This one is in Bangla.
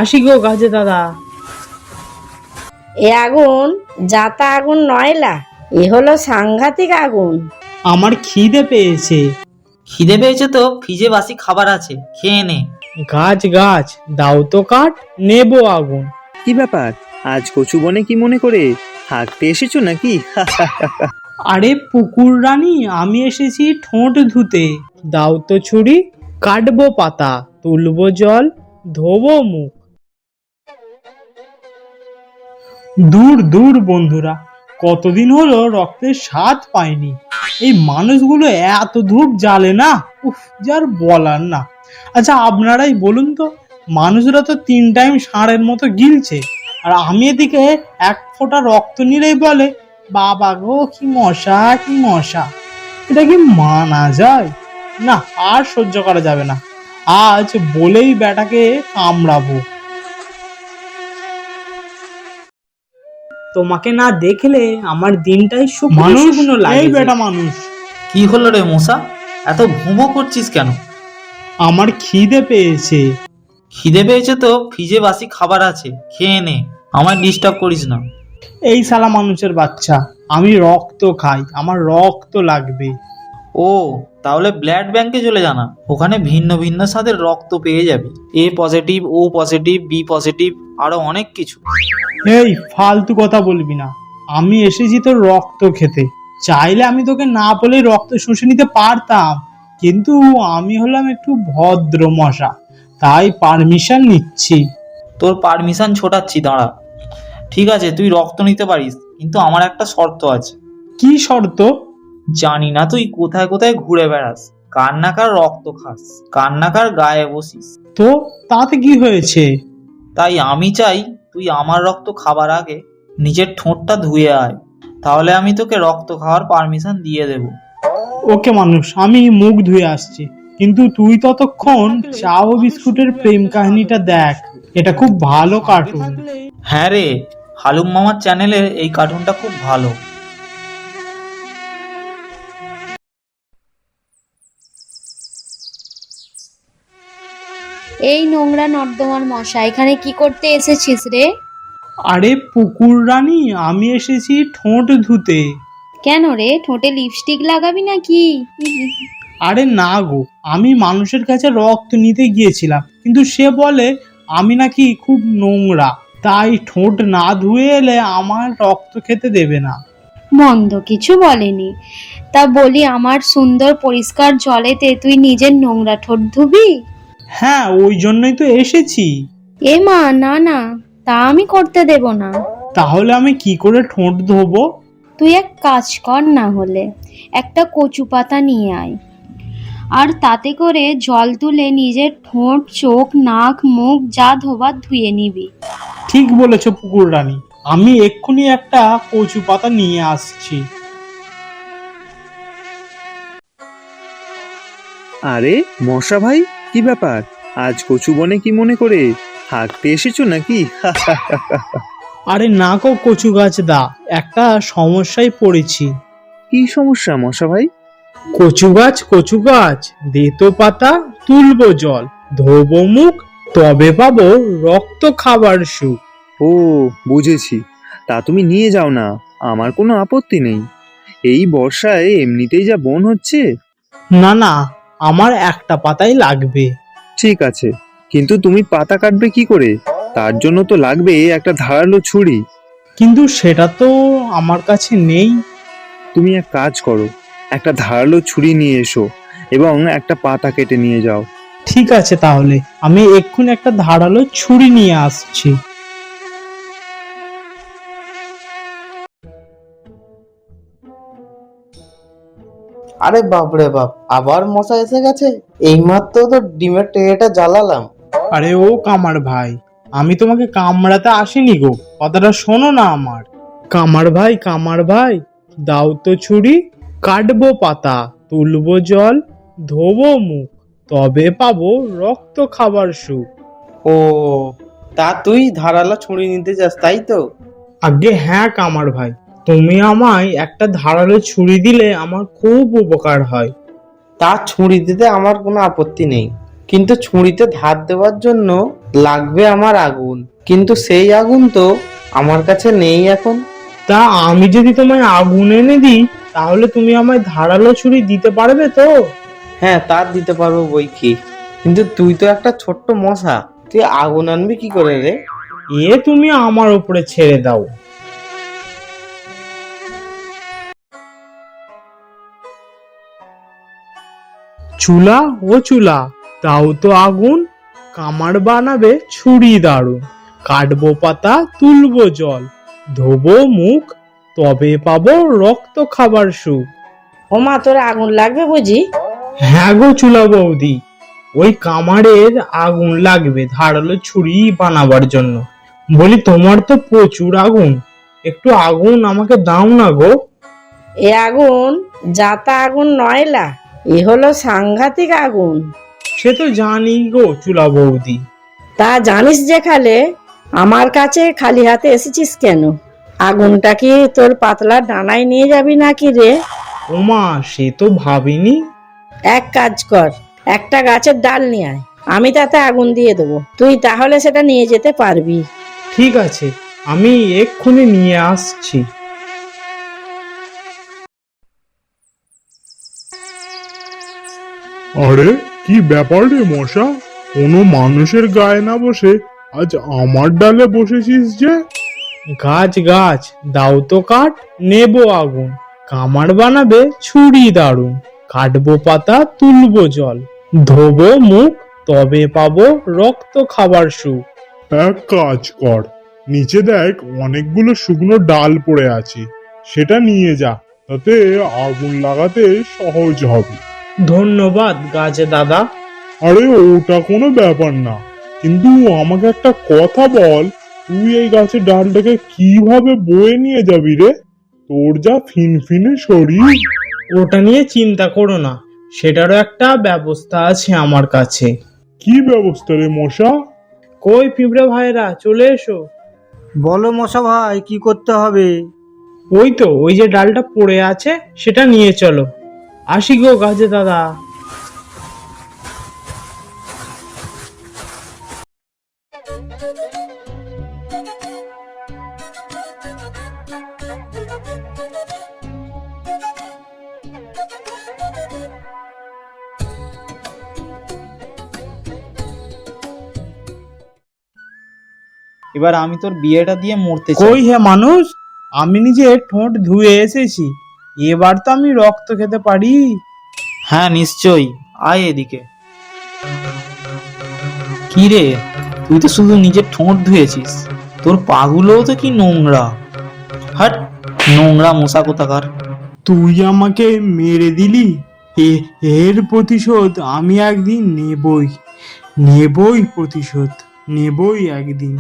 আসি গো কাজে দাদা। এ আগুন যাতা আগুন নয়লা, এ হলো সাংঘাতিক আগুন। আমার খিদে পেয়েছে। খিদে পেয়েছে তো ফ্রিজে বাসি খাবার আছে, খেয়ে নে। গাছ গাছ দাও তো কাঠ, নেবো আগুন। কি ব্যাপার, আজ কচু বনে কি মনে করে হাঁটতে এসেছো নাকি? আরে পুকুর রানী, আমি এসেছি ঠোঁট ধুতে। দাও তো ছুরি, কাটবো পাতা, তুলবো জল, ধোবো মুখ। দূর দূর বন্ধুরা, কতদিন হলো রক্তের স্বাদ পাইনি। এই মানুষগুলো এত ধূপ জ্বালে না, উফ, যার বলার না। আচ্ছা আপনারাই বলুন তো, মানুষরা তো 3 টাইম ষাঁড়ের মতো গিলছে, আর আমি এদিকে এক ফোঁটা রক্ত নিলেই বলে বাবা গো কি মশা কি মশা। এটা কি মানা যায়? না, আর সহ্য করা যাবে না। আজ বলেই বেটাকে কামড়াবো। তোমাকে না দেখলে আমার দিনটাই শুকনো শুকনো লাগে। এই বেটা মানুষ, কি হলো রে মশা, এত ভুমো করছিস কেন? আমার খিদে পেয়েছে। খিদে পেয়েছে তো ফ্রিজে বাসি খাবার আছে, খেয়ে নে, আমায় ডিস্টার্ব করিস না। এই শালা মানুষের বাচ্চা, আমি রক্ত খাই, আমার রক্ত লাগবে। ও, তাহলে ব্লাড ব্যাংকে চলে জানা, ওখানে ভিন্ন ভিন্ন স্বাদের রক্ত পেয়ে যাবি। এ পজিটিভ, ও পজিটিভ, বি পজিটিভ, আরো অনেক কিছু। এই ফালতু কথা বলবি না, আমি এসেছি তোর রক্ত খেতে। চাইলে আমি তোকে না বলে রক্ত শুষে নিতে পারতাম, কিন্তু আমি হলাম একটু ভদ্র মশা, তাই পারমিশন নিচ্ছি। তোর পারমিশন ছোটাচ্ছি, দাঁড়া। ঠিক আছে, তুই রক্ত নিতে পারিস, কিন্তু আমার একটা শর্ত আছে। কি শর্ত? জানি না তুই কোথায় কোথায় ঘুরে বেড়াস, কার না কার রক্ত খাস, কার না কার গায়ে বসিস। তো তাতে কি হয়েছে? তাই আমি চাই তুই আমার রক্ত খাবার আগে নিজের ঠোঁটটা ধুয়ে আয়, তাহলে আমি তোকে রক্ত খাওয়ার পারমিশন দিয়ে দেব। ওকে মানুষ, আমি মুখ ধুয়ে আসছি, কিন্তু তুই ততক্ষণ চা ও বিস্কুটের প্রেম কাহিনীটা দেখ, এটা খুব ভালো কার্টুন। হ্যাঁ রে, হালুম মামার চ্যানেলের এই কার্টুনটা খুব ভালো। এই নোংরা নর্দমার মশা, এখানে কি করতে এসেছিস রে? আরে পুকুর রানী, আমি এসেছি ঠোঁট ধুতে। কেন রে, ঠোঁটে লিপস্টিক লাগাবি নাকি? আরে না গো, আমি মানুষের কাছে রক্ত নিতে গিয়েছিলাম, কিন্তু সে বলে আমি নাকি খুব নোংরা, তাই ঠোঁট না ধুয়ে এলে আমার রক্ত খেতে দেবে না। মন্দ কিছু বলেনি, তা বলি আমার সুন্দর পরিষ্কার জলেতে তুই নিজের নোংরা ঠোঁট ধুবি? হ্যাঁ, ওই জন্যই তো এসেছি। এ মা, না না, তা আমি করতে দেব না। তাহলে আমি কি করে ঠোঁট ধোবো? তুই এক কাজ কর, না হলে একটা কচু পাতা নিয়ে আয়, আর তাতে করে জল তুলে নিজের ঠোঁট, চোখ, নাক, মুখ যা ধোবার ধুয়ে নিবি। ঠিক বলেছো পুকুর রানী, আমি এক্ষুনি একটা কচু পাতা নিয়ে আসছি। আরে মশা ভাই, কি ব্যাপার, আজ কচু বনে কি মনে করে হাঁটতে এসেছো নাকি? আরে না গো কচু গাছ দা, একটা সমস্যায় পড়েছি। কি সমস্যা মশা ভাই? কচু গাছ দে তো পাতা, তুলবো জল, ধোবো মুখ, তবে পাবো রক্ত খাবার সুখ। ও বুঝেছি, তা তুমি নিয়ে যাও না, আমার কোনো আপত্তি নেই। এই বর্ষায় এমনিতেই যা বন হচ্ছে। না না, আমার একটা পাতাই লাগবে। ঠিক আছে, কিন্তু তুমি পাতা কাটবে কি করে? তার জন্য তো লাগবে একটা ধারালো ছুরি। কিন্তু সেটা তো আমার কাছে নেই। তুমি এক কাজ করো, একটা ধারালো ছুরি নিয়ে এসো এবং একটা পাতা কেটে নিয়ে যাও। ঠিক আছে, তাহলে আমি এক্ষুনি একটা ধারালো ছুরি নিয়ে আসছি। আরে বাপরে বাপ, আবার মশা এসে গেছে। এইমাত্র তো ডিমের ট্রেটা জ্বালালাম। আরে ও কামার ভাই, আমি তোমাকে কামড়াতে আসিনি গো, কথাটা শোনো না আমার। কামার ভাই, দাও তো ছুরি, কাটবো পাতা, তুলবো জল, ধোবো মুখ, তবে পাবো রক্ত খাবার সুখ। ও, তা তুই ধারালো ছুরি নিতে চাস, তাই তো? আগে হ্যাঁ কামার ভাই, তুমি আমায় একটা ধারালো ছুরি দিলে আমার খুব উপকার হয়। তা ছুরি দিতে আমার কোনো আপত্তি নেই, কিন্তু ছুরিতে ধার দেওয়ার জন্য লাগবে আমার আগুন, কিন্তু সেই আগুন তো আমার কাছে নেই এখন। তা আমি যদি তোমায় আগুন এনে দিই তাহলে তুমি আমায় ধারালো ছুরি দিতে পারবে তো? হ্যাঁ, তার দিতে পারবো বই কি, কিন্তু তুই তো একটা ছোট্ট মশা, তুই আগুন আনবি কি করে রে? এ তুমি আমার উপরে ছেড়ে দাও। চুলা ও চুলা, তাও তো আগুন, কামার বানাবে ছুরি দারুন, কাটবো পাতা তুলবো জল, ধোবো মুখ তবে পাবো রক্ত খাবার সুখ। ওমা, তোর আগুন লাগবে বুঝি? হ্যাঁ গো চুলা বৌদি, ওই কামারের আগুন লাগবে ধারালো ছুরি বানাবার জন্য। বলি তোমার তো প্রচুর আগুন, একটু আগুন আমাকে দাও না গো। এ আগুন যাতা আগুন নয়লা, এ হলো সাংঘাতিক আগুন। সে তো জানি গো চুলা বৌদি। তা জানিস যে খালে, আমার কাছে খালি হাতে এসেছিস কেন? আগুনটা কি তোর পাতলা ডানায় নিয়ে যাবি নাকি রে? ওমা, সে তো ভাবিনি। এক কাজ কর, একটা গাছের ডাল নিয়ে আয়, আমি তাতে আগুন দিয়ে দেবো, তুই তাহলে সেটা নিয়ে যেতে পারবি। ঠিক আছে, আমি এক্ষুনি নিয়ে আসছি। আরে কি ব্যাপার রে মশা, কোনো মানুষের গায়ে না বসে আজ আমার ডালে বসেছিস যে? গাছ গাছ দাও তো কাঠ, নেবো আগুন, কামার বানাবে ছুরি দারুন, কাটবো পাতা তুলবো জল, ধোবো মুখ তবে পাবো রক্ত খাবার সুখ। এক কাজ কর, নিচে দেখ অনেকগুলো শুকনো ডাল পড়ে আছে, সেটা নিয়ে যা, তাতে আগুন লাগাতে সহজ হবে। ধন্যবাদ গাছে দাদা। আরে ওটা কোনো ব্যাপার না, কিন্তু আমাকে একটা কথা বল, তুই এই গাছের ডালটাকে কিভাবে বয়ে নিয়ে যাবি রে? তোর যা ফিনফিনে শরীর। ওটা নিয়ে চিন্তা করো না, সেটারও একটা ব্যবস্থা আছে আমার কাছে। কি ব্যবস্থা রে মশা? কই পিঁপড়ে ভাইরা, চলে এসো। বলো মশা ভাই, কি করতে হবে? ওই তো, ওই যে ডালটা পড়ে আছে সেটা নিয়ে চলো। আসি গো গাছে দাদা। এবার আমি তোর বিয়েটা দিয়ে মরতে চাই। কই হে মানুষ, আমি নিজে ঠোঁট ধুয়ে এসেছি, এবার তো আমি রক্ত খেতে পারি। হ্যাঁ নিশ্চয়ই, আয় এদিকে। কি রে, তুই তো শুধু নিজের ঠোঁট ধুয়েছিস, তোর পাগুলোও তো কি নোংরা। হাট, নোংরা মশা কোথাকার। তুই আমাকে মেরে দিলি, এর প্রতিশোধ আমি একদিন নেবই, নেবই প্রতিশোধ, নেবই একদিন।